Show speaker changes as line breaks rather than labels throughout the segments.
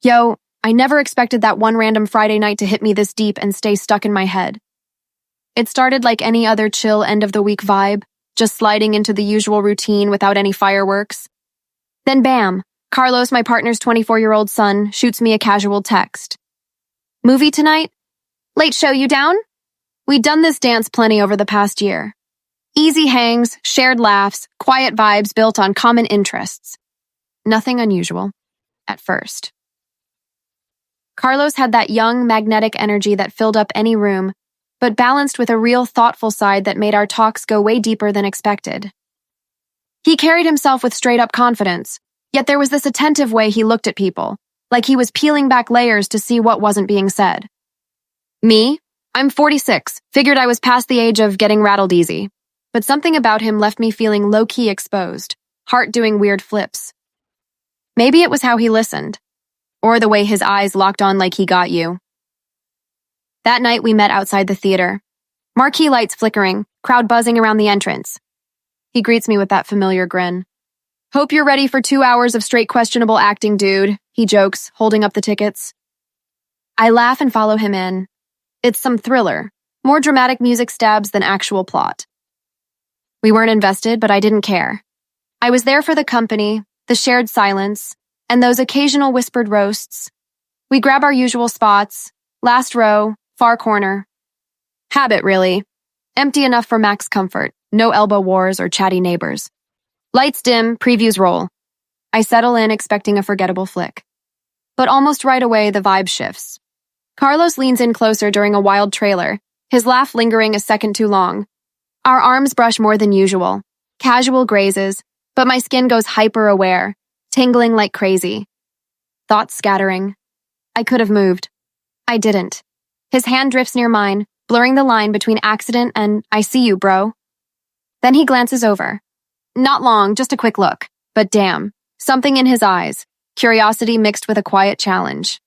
Yo, I never expected that one random Friday night to hit me this deep and stay stuck in my head. It started like any other chill end-of-the-week vibe, just sliding into the usual routine without any fireworks. Then bam, Carlos, my partner's 24-year-old son, shoots me a casual text. Movie tonight? Late show, you down? We'd done this dance plenty over the past year. Easy hangs, shared laughs, quiet vibes built on common interests. Nothing unusual, at first. Carlos had that young, magnetic energy that filled up any room, but balanced with a real thoughtful side that made our talks go way deeper than expected. He carried himself with straight-up confidence, yet there was this attentive way he looked at people, like he was peeling back layers to see what wasn't being said. Me? I'm 46, figured I was past the age of getting rattled easy. But something about him left me feeling low-key exposed, heart doing weird flips. Maybe it was how he listened, or the way his eyes locked on like he got you. That night we met outside the theater. Marquee lights flickering, crowd buzzing around the entrance. He greets me with that familiar grin. Hope you're ready for 2 hours of straight questionable acting, dude, he jokes, holding up the tickets. I laugh and follow him in. It's some thriller, more dramatic music stabs than actual plot. We weren't invested, but I didn't care. I was there for the company, the shared silence, and those occasional whispered roasts. We grab our usual spots, last row, far corner. Habit, really. Empty enough for max comfort, no elbow wars or chatty neighbors. Lights dim, previews roll. I settle in expecting a forgettable flick. But almost right away, the vibe shifts. Carlos leans in closer during a wild trailer, his laugh lingering a second too long. Our arms brush more than usual, casual grazes, but my skin goes hyper-aware, tingling like crazy. Thoughts scattering. I could have moved. I didn't. His hand drifts near mine, blurring the line between accident and I see you, bro. Then he glances over. Not long, just a quick look. But damn, something in his eyes, curiosity mixed with a quiet challenge.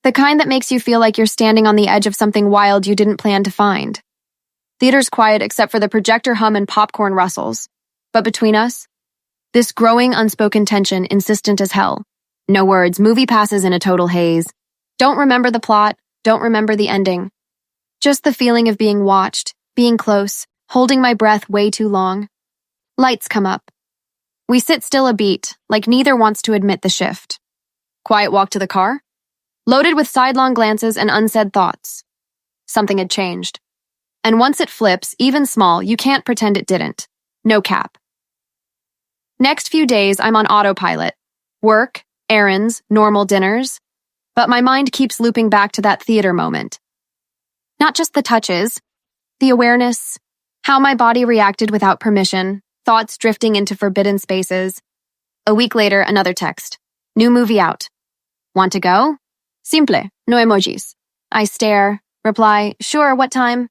The kind that makes you feel like you're standing on the edge of something wild you didn't plan to find. Theater's quiet except for the projector hum and popcorn rustles. But between us, this growing unspoken tension insistent as hell. No words, movie passes in a total haze. Don't remember the plot, don't remember the ending. Just the feeling of being watched, being close, holding my breath way too long. Lights come up. We sit still a beat, like neither wants to admit the shift. Quiet walk to the car, loaded with sidelong glances and unsaid thoughts. Something had changed. And once it flips, even small, you can't pretend it didn't. No cap. Next few days, I'm on autopilot. Work, errands, normal dinners. But my mind keeps looping back to that theater moment. Not just the touches, the awareness, how my body reacted without permission, thoughts drifting into forbidden spaces. A week later, another text. New movie out. Want to go? Simple, no emojis. I stare, reply, sure, what time?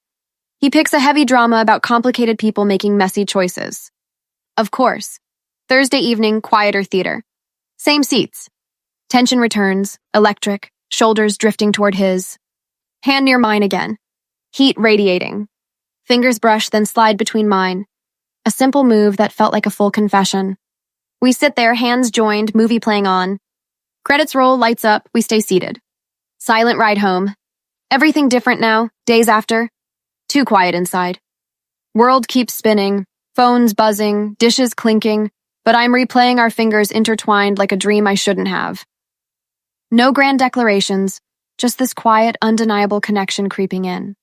He picks a heavy drama about complicated people making messy choices. Of course. Thursday evening, quieter theater. Same seats. Tension returns, electric, shoulders drifting toward his. Hand near mine again. Heat radiating. Fingers brush, then slide between mine. A simple move that felt like a full confession. We sit there, hands joined, movie playing on. Credits roll, lights up, we stay seated. Silent ride home. Everything different now, days after. Too quiet inside. World keeps spinning, phones buzzing, dishes clinking, but I'm replaying our fingers intertwined like a dream I shouldn't have. No grand declarations, just this quiet, undeniable connection creeping in.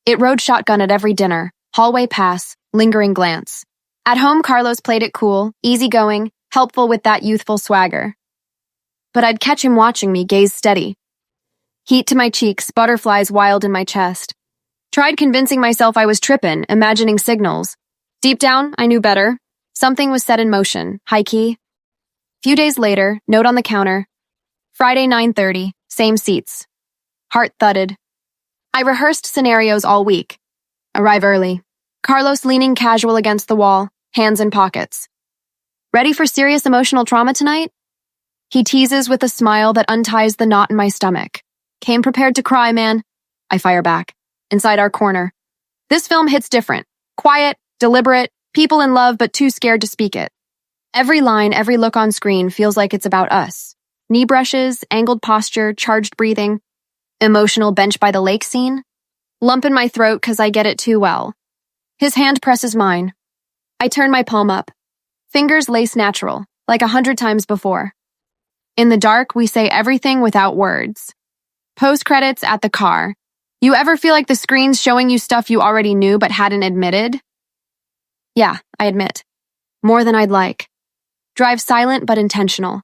It rode shotgun at every dinner, hallway pass, lingering glance. At home, Carlos played it cool, easygoing, helpful with that youthful swagger. But I'd catch him watching me, gaze steady. Heat to my cheeks, butterflies wild in my chest. Tried convincing myself I was trippin', imagining signals. Deep down, I knew better. Something was set in motion, high key. Few days later, note on the counter. Friday 9:30, same seats. Heart thudded. I rehearsed scenarios all week. Arrive early. Carlos leaning casual against the wall, hands in pockets. Ready for serious emotional trauma tonight? He teases with a smile that unties the knot in my stomach. Came prepared to cry, man. I fire back. Inside our corner. This film hits different. Quiet, deliberate, people in love but too scared to speak it. Every line, every look on screen feels like it's about us. Knee brushes, angled posture, charged breathing, emotional bench by the lake scene. Lump in my throat because I get it too well. His hand presses mine. I turn my palm up. Fingers lace natural, like 100 times before. In the dark, we say everything without words. Post-credits at the car. You ever feel like the screen's showing you stuff you already knew but hadn't admitted? Yeah, I admit. More than I'd like. Drive silent but intentional.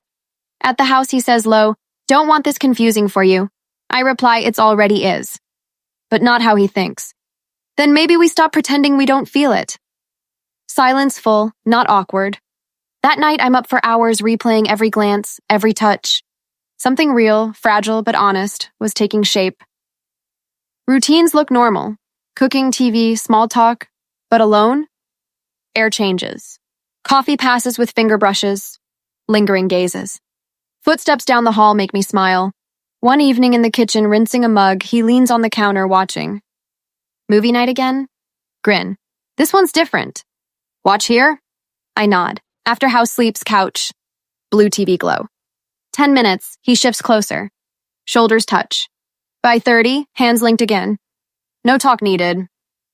At the house, he says low, "Don't want this confusing for you." I reply, "It's already is." But not how he thinks. Then maybe we stop pretending we don't feel it. Silence full, not awkward. That night, I'm up for hours replaying every glance, every touch. Something real, fragile but honest, was taking shape. Routines look normal. Cooking, TV, small talk. But alone? Air changes. Coffee passes with finger brushes. Lingering gazes. Footsteps down the hall make me smile. One evening in the kitchen, rinsing a mug, he leans on the counter watching. Movie night again? Grin. This one's different. Watch here? I nod. After house sleeps, couch. Blue TV glow. 10 minutes, he shifts closer. Shoulders touch. By 30, hands linked again. No talk needed.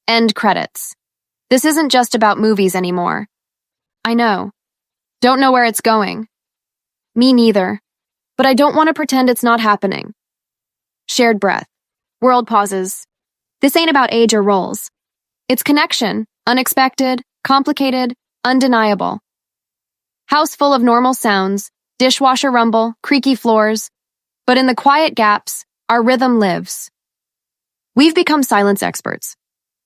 End credits. This isn't just about movies anymore. I know. Don't know where it's going. Me neither. But I don't want to pretend it's not happening. Shared breath. World pauses. This ain't about age or roles. It's connection, unexpected, complicated, undeniable. House full of normal sounds, dishwasher rumble, creaky floors. But in the quiet gaps, our rhythm lives. We've become silence experts.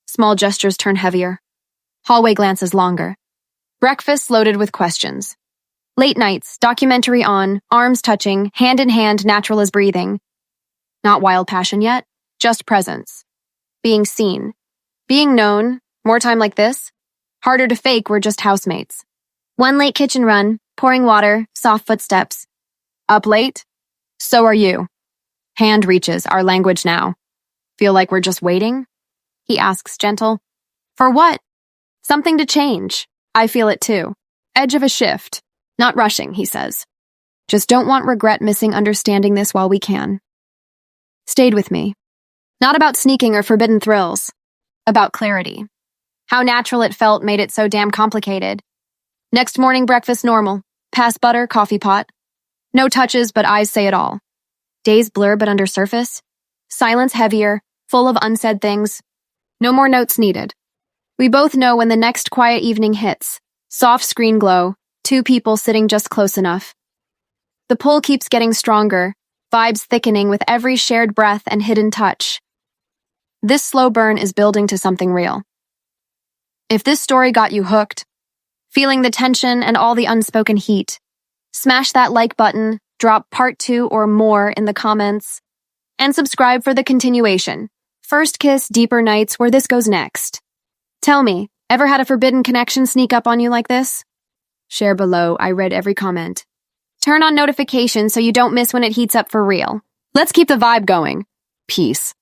Small gestures turn heavier. Hallway glances longer. Breakfast loaded with questions. Late nights, documentary on, arms touching, hand in hand, natural as breathing. Not wild passion yet, just presence. Being seen. Being known, more time like this. Harder to fake, we're just housemates. One late kitchen run, pouring water, soft footsteps. Up late? So are you. Hand reaches, our language now. Feel like we're just waiting? He asks, gentle. For what? Something to change. I feel it too. Edge of a shift. Not rushing, he says. Just don't want regret missing understanding this while we can. Stayed with me. Not about sneaking or forbidden thrills. About clarity. How natural it felt made it so damn complicated. Next morning breakfast normal. Pass butter, coffee pot. No touches, but eyes say it all. Days blur but under surface. Silence heavier, full of unsaid things. No more notes needed. We both know when the next quiet evening hits. Soft screen glow, two people sitting just close enough. The pull keeps getting stronger, vibes thickening with every shared breath and hidden touch. This slow burn is building to something real. If this story got you hooked, feeling the tension and all the unspoken heat, smash that like button, drop part 2 or more in the comments, and subscribe for the continuation. First kiss, deeper nights, where this goes next. Tell me, ever had a forbidden connection sneak up on you like this? Share below, I read every comment. Turn on notifications so you don't miss when it heats up for real. Let's keep the vibe going. Peace.